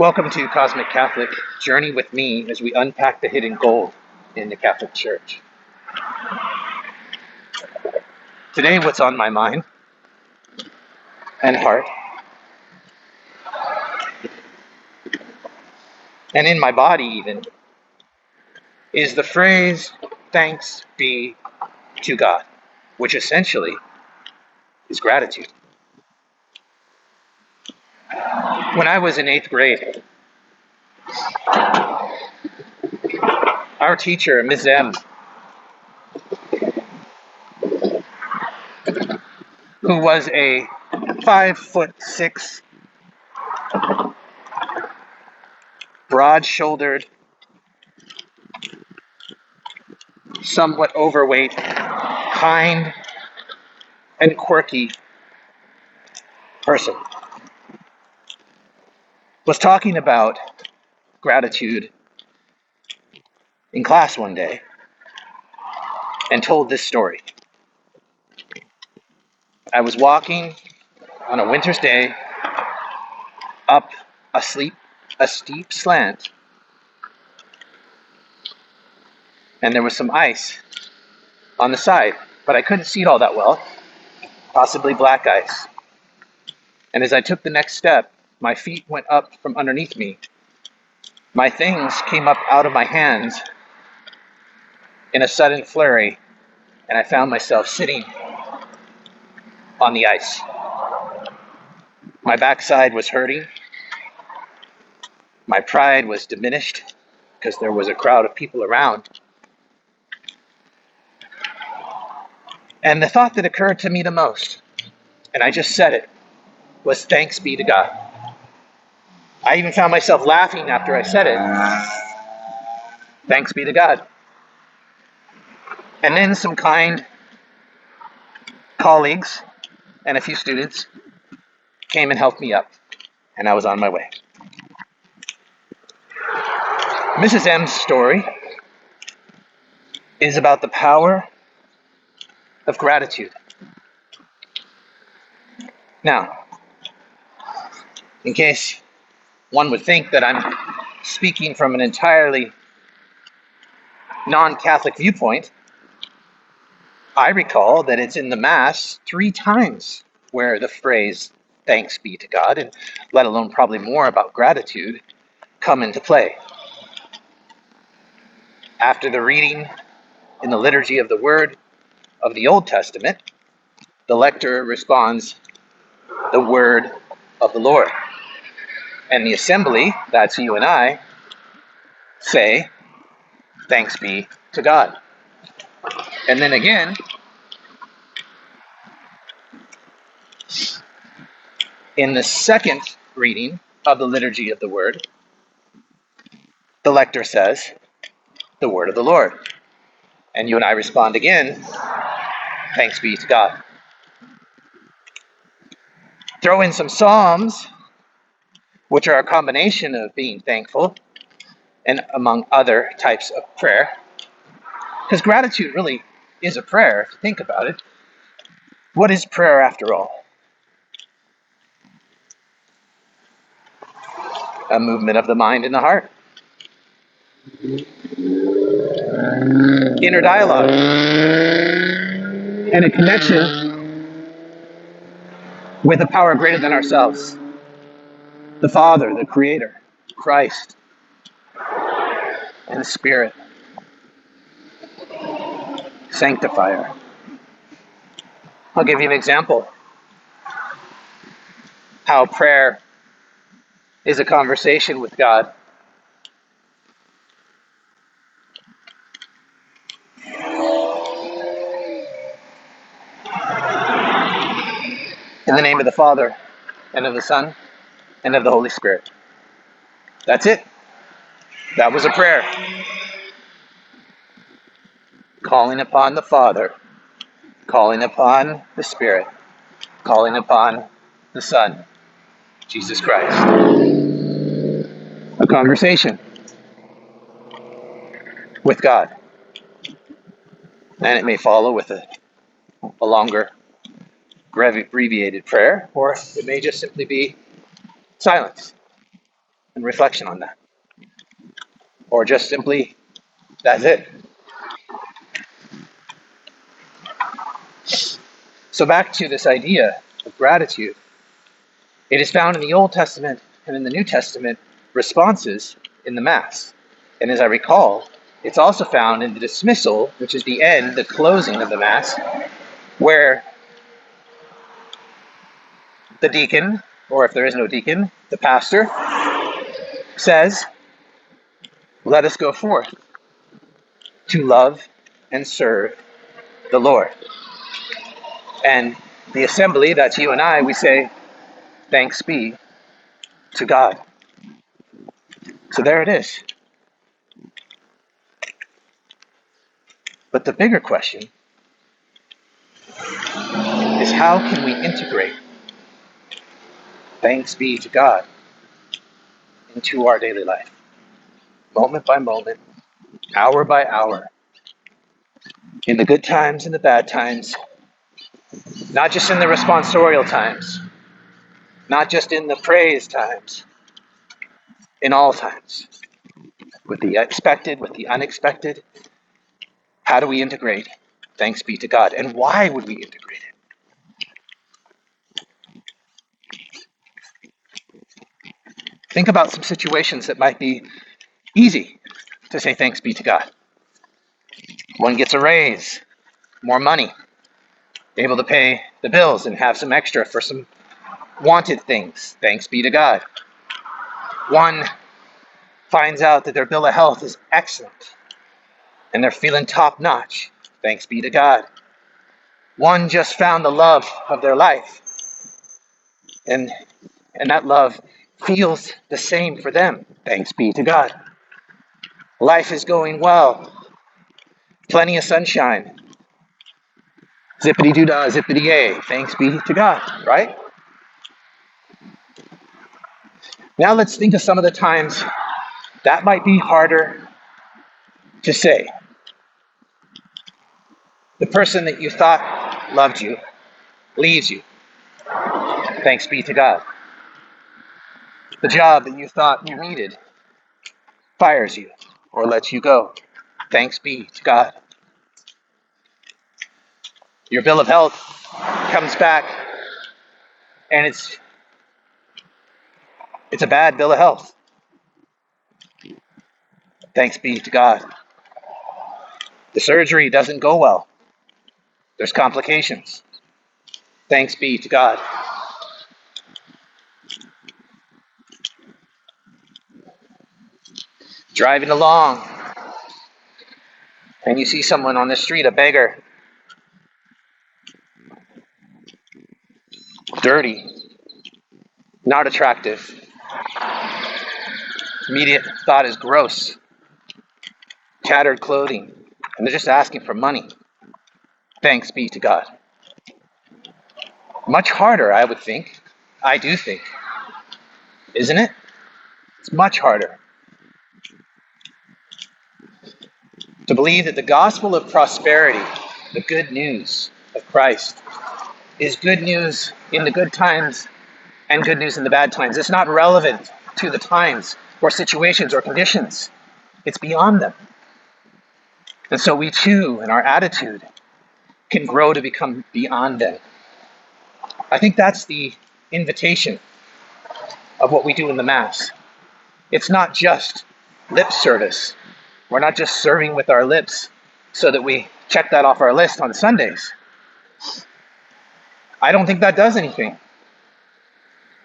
Welcome to Cosmic Catholic. Journey with me as we unpack the hidden gold in the Catholic Church. Today, what's on my mind and heart and in my body even is the phrase, thanks be to God, which essentially is gratitude. When I was in 8th grade, our teacher, Ms. M, who was a 5'6", broad-shouldered, somewhat overweight, kind, and quirky person, was talking about gratitude in class one day and told this story. I was walking on a winter's day up a steep slant, and there was some ice on the side, but I couldn't see it all that well, possibly black ice. And as I took the next step, my feet went up from underneath me. My things came up out of my hands in a sudden flurry, and I found myself sitting on the ice. My backside was hurting. My pride was diminished because there was a crowd of people around. And the thought that occurred to me the most, and I just said it, was thanks be to God. I even found myself laughing after I said it. Thanks be to God. And then some kind colleagues and a few students came and helped me up, and I was on my way. Mrs. M's story is about the power of gratitude. Now, in case one would think that I'm speaking from an entirely non-Catholic viewpoint, I recall that it's in the Mass 3 times where the phrase, thanks be to God, and let alone probably more about gratitude, come into play. After the reading in the Liturgy of the Word of the Old Testament, the lector responds, the word of the Lord. And the assembly, that's you and I, say, thanks be to God. And then again, in the second reading of the Liturgy of the Word, the lector says, the word of the Lord. And you and I respond again, thanks be to God. Throw in some Psalms, which are a combination of being thankful and among other types of prayer. Because gratitude really is a prayer, if you think about it. What is prayer after all? A movement of the mind and the heart. Inner dialogue. And a connection with a power greater than ourselves. The Father, the Creator, Christ, and the Spirit. Sanctifier. I'll give you an example. How prayer is a conversation with God. In the name of the Father, and of the Son, and of the Holy Spirit. That's it. That was a prayer. Calling upon the Father, calling upon the Spirit, calling upon the Son, Jesus Christ. A conversation with God. And it may follow with a longer, abbreviated prayer, or it may just simply be silence. and reflection on that. Or just simply, that's it. So back to this idea of gratitude. It is found in the Old Testament and in the New Testament responses in the Mass. And as I recall, it's also found in the dismissal, which is the end, the closing of the Mass, where the deacon, or if there is no deacon, the pastor, says, "Let us go forth to love and serve the Lord." And the assembly, that's you and I, we say, "Thanks be to God." So there it is. But the bigger question is, how can we integrate thanks be to God into our daily life? Moment by moment, hour by hour, in the good times and the bad times, not just in the responsorial times, not just in the praise times, in all times, with the expected, with the unexpected. How do we integrate thanks be to God? And why would we integrate it? Think about some situations that might be easy to say thanks be to God. One gets a raise, more money, able to pay the bills and have some extra for some wanted things. Thanks be to God. One finds out that their bill of health is excellent and they're feeling top notch. Thanks be to God. One just found the love of their life, and that love feels the same for them. Thanks be to God. Life is going well. Plenty of sunshine. Zippity doo dah, zippity yay. Thanks be to God, right? Now let's think of some of the times that might be harder to say. The person that you thought loved you leaves you. Thanks be to God. The job that you thought you needed fires you or lets you go. Thanks be to God. Your bill of health comes back and it's a bad bill of health. Thanks be to God. The surgery doesn't go well. There's complications. Thanks be to God. Driving along and you see someone on the street, a beggar, dirty, not attractive. Immediate thought is gross, tattered clothing, and they're just asking for money. Thanks be to God. Much harder, I would think. I do think. Isn't it? It's much harder to believe that the gospel of prosperity, the good news of Christ, is good news in the good times and good news in the bad times. It's not relevant to the times or situations or conditions. It's beyond them. And so we too, in our attitude, can grow to become beyond them. I think that's the invitation of what we do in the Mass. It's not just lip service. We're not just serving with our lips so that we check that off our list on Sundays. I don't think that does anything.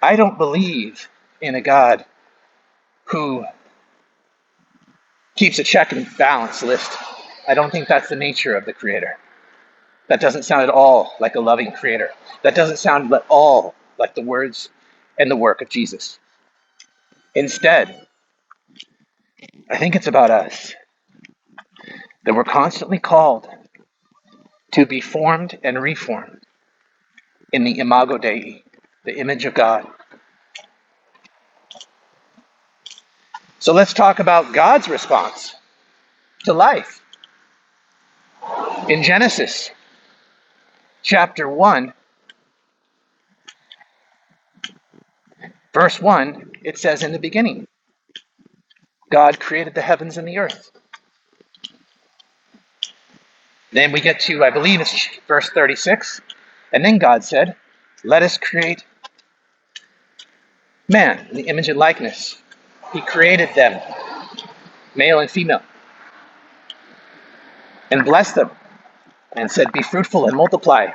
I don't believe in a God who keeps a check and balance list. I don't think that's the nature of the Creator. That doesn't sound at all like a loving Creator. That doesn't sound at all like the words and the work of Jesus. Instead, I think it's about us, that we're constantly called to be formed and reformed in the Imago Dei, the image of God. So let's talk about God's response to life. In Genesis chapter 1, verse 1, it says, "In the beginning God created the heavens and the earth. Then we get to, I believe it's verse 36. And then God said, let us create man in the image and likeness. He created them, male and female, and blessed them and said, be fruitful and multiply,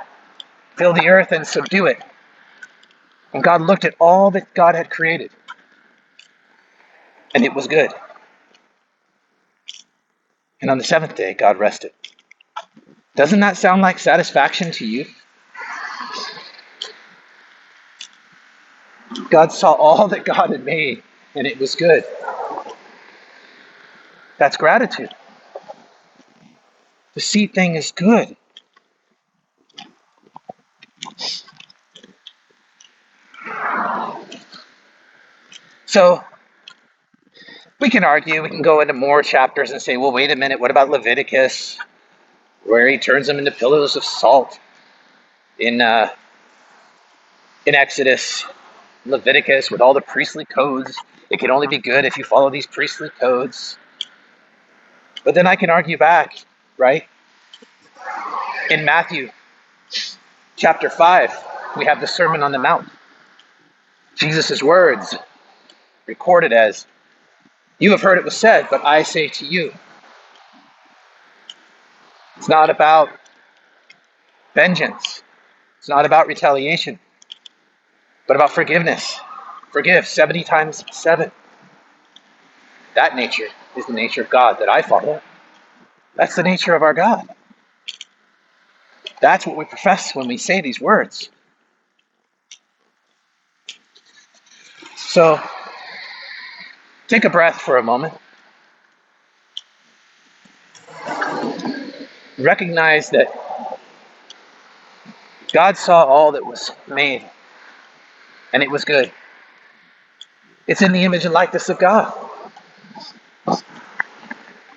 fill the earth and subdue it. And God looked at all that God had created, and it was good. And on the seventh day, God rested. Doesn't that sound like satisfaction to you? God saw all that God had made, and it was good. That's gratitude. To see things good. So we can argue, we can go into more chapters and say, well, wait a minute, what about Leviticus, where he turns them into pillars of salt? In Exodus, Leviticus, with all the priestly codes, it can only be good if you follow these priestly codes. But then I can argue back, right? In Matthew chapter 5, we have the Sermon on the Mount. Jesus' words recorded as, you have heard it was said, but I say to you. It's not about vengeance. It's not about retaliation, but about forgiveness. Forgive 70 times 7. That nature is the nature of God that I follow. That's the nature of our God. That's what we profess when we say these words. So, take a breath for a moment. Recognize that God saw all that was made, and it was good. It's in the image and likeness of God.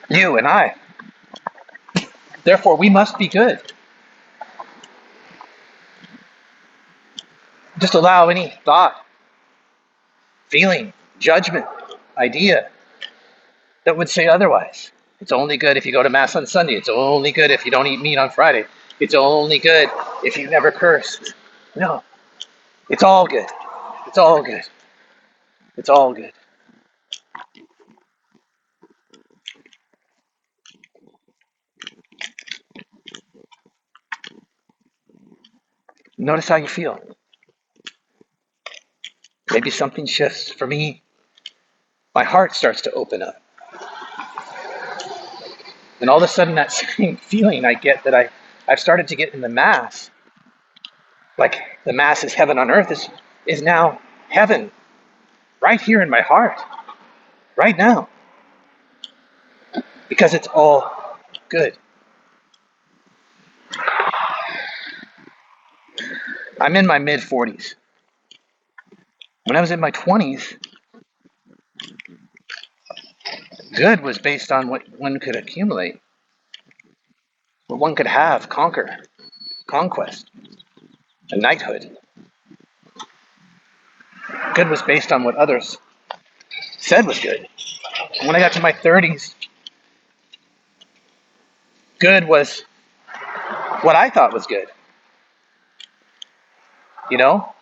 You and I. Therefore, we must be good. Just allow any thought, feeling, judgment, idea that would say otherwise. It's only good if you go to Mass on Sunday. It's only good if you don't eat meat on Friday. It's only good if you never curse. No, it's all good. It's all good. It's all good. Notice how you feel. Maybe something shifts. For me, my heart starts to open up. And all of a sudden, that same feeling I get that I've started to get in the Mass, like the Mass is heaven on earth, is now heaven right here in my heart, right now, because it's all good. I'm in my mid-40s. When I was in my 20s, good was based on what one could accumulate, what one could have, conquer, conquest, a knighthood. Good was based on what others said was good. And when I got to my 30s, good was what I thought was good. You know,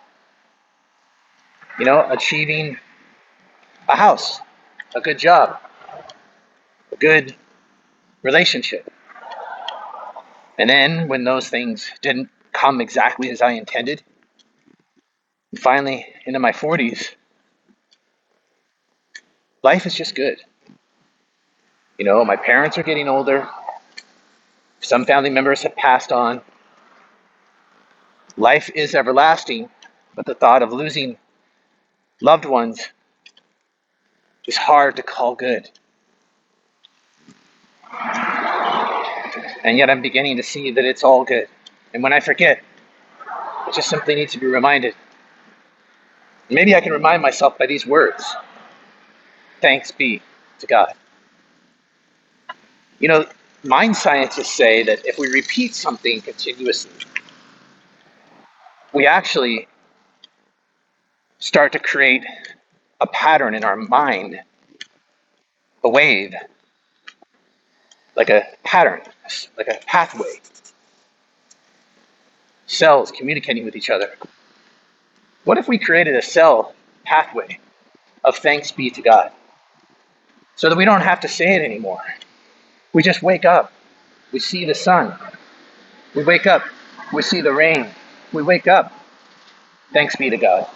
achieving a house, a good job, a good relationship. And then when those things didn't come exactly as I intended, finally into my 40s, life is just good. My parents are getting older. Some family members have passed on. Life is everlasting, but the thought of losing loved ones is hard to call good. And yet I'm beginning to see that it's all good. And when I forget, I just simply need to be reminded. Maybe I can remind myself by these words. Thanks be to God. Mind scientists say that if we repeat something continuously, we actually start to create a pattern in our mind a wave, like a pattern, like a pathway, cells communicating with each other. What if we created a cell pathway of thanks be to God so that we don't have to say it anymore? We just wake up, we see the sun, we wake up, we see the rain, we wake up, thanks be to God.